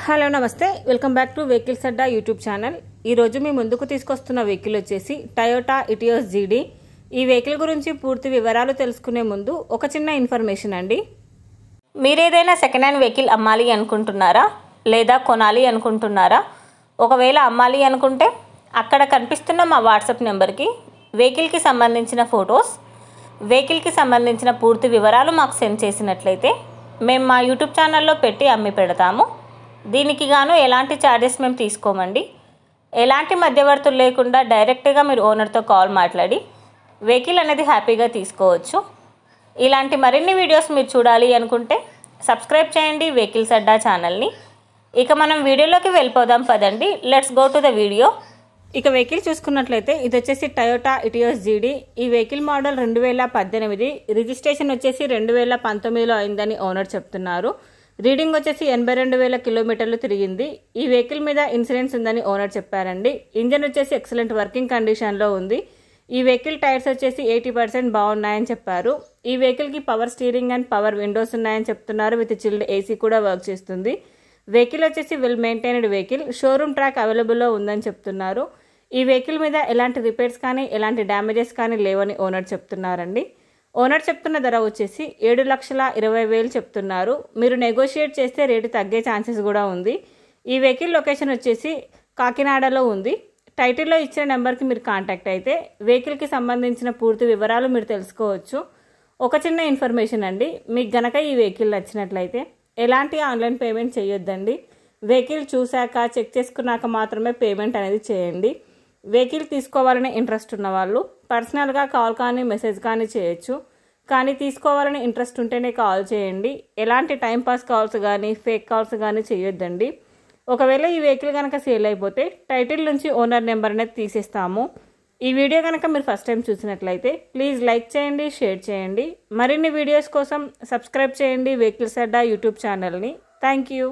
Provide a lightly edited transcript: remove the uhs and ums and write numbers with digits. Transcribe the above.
Hello నమస్తే welcome back to vehicles Adda YouTube channel. ఈరోజు మీ ముందుకు తీసుకొస్తున్న వెహికల్ వచ్చేసి టయోటా ఇటియోస్ జీడీ. ఈ వెహికల్ గురించి పూర్తి వివరాలు తెలుసుకునే ముందు ఒక చిన్న ఇన్ఫర్మేషన్ అండి. మీరేదైనా సెకండ్ హ్యాండ్ వెహికల్ అమ్మాలి అనుకుంటున్నారా లేదా కొనాలి అనుకుంటున్నారా? ఒకవేళ అమ్మాలి అనుకుంటే అక్కడ కనిపిస్తున్న మా వాట్సాప్ నెంబర్కి వెహికల్కి సంబంధించిన ఫొటోస్, వెహికల్కి సంబంధించిన పూర్తి వివరాలు మాకు సెండ్ చేసినట్లయితే మేము మా యూట్యూబ్ ఛానల్లో పెట్టి అమ్మి పెడతాము. దీనికి గాను ఎలాంటి ఛార్జెస్ మేము తీసుకోమండి. ఎలాంటి మధ్యవర్తులు లేకుండా డైరెక్ట్గా మీరు ఓనర్తో కాల్ మాట్లాడి వెహికల్ అనేది హ్యాపీగా తీసుకోవచ్చు. ఇలాంటి మరిన్ని వీడియోస్ మీరు చూడాలి అనుకుంటే సబ్స్క్రైబ్ చేయండి వెహికల్స్ అడ్డా ఛానల్ని. ఇక మనం వీడియోలోకి వెళ్ళిపోదాం పదండి. Let's go to the video. ఇక వెహికల్ చూసుకున్నట్లయితే ఇది వచ్చేసి టయోటా ఇటియోస్ జీడీ. ఈ వెహికల్ మోడల్ 2018, రిజిస్ట్రేషన్ వచ్చేసి 2019లో అయిందని ఓనర్ చెప్తున్నారు. రీడింగ్ వచ్చేసి 82,000 కిలోమీటర్లు తిరిగింది. ఈ వెహికల్ మీద ఇన్సూరెన్స్ ఉందని ఓనర్ చెప్పారండి. ఇంజన్ వచ్చేసి ఎక్సలెంట్ వర్కింగ్ కండిషన్లో ఉంది. ఈ వెహికల్ టైర్స్ వచ్చేసి 80% బాగున్నాయని చెప్పారు. ఈ వెహికల్కి power steering and power Windows ఉన్నాయని చెప్తున్నారు. విత్ చిల్డ్ ఏసీ కూడా వర్క్ చేస్తుంది. వెహికల్ వచ్చేసి well maintained vehicle. Showroom track అవైలబుల్లో ఉందని చెప్తున్నారు. ఈ వెహికల్ మీద ఎలాంటి రిపేర్స్ కానీ ఎలాంటి డ్యామేజెస్ కానీ లేవని ఓనర్ చెప్తున్నారండి. ఓనర్ చెప్తున్న ధర వచ్చేసి 7,20,000 చెప్తున్నారు. మీరు నెగోషియేట్ చేస్తే రేటు తగ్గే ఛాన్సెస్ కూడా ఉంది. ఈ వెహికల్ లొకేషన్ వచ్చేసి కాకినాడలో ఉంది. టైటిల్లో ఇచ్చిన నెంబర్కి మీరు కాంటాక్ట్ అయితే వెహికల్కి సంబంధించిన పూర్తి వివరాలు మీరు తెలుసుకోవచ్చు. ఒక చిన్న ఇన్ఫర్మేషన్ అండి, మీకు గనక ఈ వెహికల్ నచ్చినట్లయితే ఎలాంటి ఆన్లైన్ పేమెంట్ చేయొద్దండి. వెహికల్ చూశాక చెక్ చేసుకున్నాక మాత్రమే పేమెంట్ అనేది చేయండి. వెహికల్ తీసుకోవాలనే ఇంట్రెస్ట్ ఉన్న వాళ్ళు పర్సనల్గా కాల్ కానీ మెసేజ్ కానీ చేయొచ్చు. కానీ తీసుకోవాలని ఇంట్రెస్ట్ ఉంటేనే కాల్ చేయండి. ఎలాంటి టైంపాస్ కాల్స్ కానీ ఫేక్ కాల్స్ కానీ చేయొద్దండి. ఒకవేళ ఈ వెహికల్ కనుక సేల్ అయిపోతే టైటిల్ నుంచి ఓనర్ నెంబర్ అనేది తీసేస్తాము. ఈ వీడియో కనుక మీరు ఫస్ట్ టైం చూసినట్లయితే ప్లీజ్ లైక్ చేయండి, షేర్ చేయండి. మరిన్ని వీడియోస్ కోసం సబ్స్క్రైబ్ చేయండి వెహికల్స్ అడ్డా యూట్యూబ్ ఛానల్ని. Thank you.